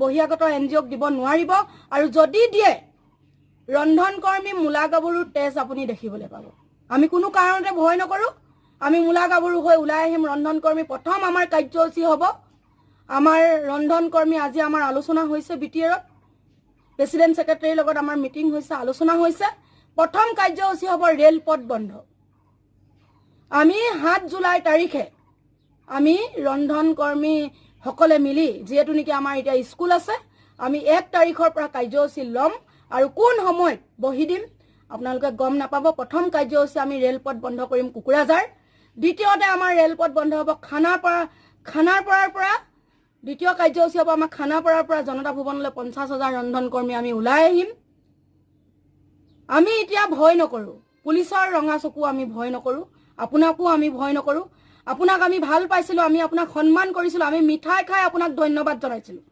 বহিৰাগত এনজিঅ'ক দিব নোৱাৰিব আৰু যদি দিয়ে ৰন্ধনকৰ্মী মূলা গাভৰুৰ তেজ আপুনি দেখিবলৈ পাব আমি কোনো কাৰণতে ভয় নকৰোঁ আমি মূলা গাভৰু হৈ ওলাই আহিম ৰন্ধনকৰ্মী প্ৰথম আমাৰ কাৰ্যসূচী হ'ব আমাৰ ৰন্ধনকৰ্মী আজি আমাৰ আলোচনা হৈছে বিটিআৰত প্ৰেসিডেন্ট সেক্ৰেটাৰীৰ লগত আমাৰ মিটিং হৈছে আলোচনা হৈছে প্ৰথম কাৰ্যসূচী হ'ব ৰেলপথ বন্ধ আমি 7 জুলাই তাৰিখে আমি ৰন্ধনকৰ্মী সকলে মিলি যেহেতু নেকি আমাৰ এটা স্কুল আছে আমি 1 তাৰিখৰ পৰা কাৰ্যসূচী ল'ম আৰু কোন সময়ত বহি দিম আপোনালোকে গম নাপাব প্ৰথম কাৰ্যসূচী আমি ৰেলপথ বন্ধ কৰিম কুকুৰাজাৰ দ্বিতীয়তে আমাৰ ৰেলপথ বন্ধ হ'ব খানাপাৰাৰ পৰা দ্বিতীয় কাৰ্যসূচী হ'ব আমাৰ খানাপাৰাৰ পৰা জনতা ভৱনলৈ 50,000 ৰন্ধনকৰ্মী আমি ওলাই আহিম আমি এতিয়া ভয় নকৰোঁ পুলিচৰ ৰঙা চকু আমি ভয় নকৰোঁ আপোনাকো আমি ভয় নকৰোঁ আপোনাক আমি ভাল পাইছিলোঁ আমি আপোনাক সন্মান কৰিছিলোঁ আমি মিঠাই খাই আপোনাক ধন্যবাদ জনাইছিলোঁ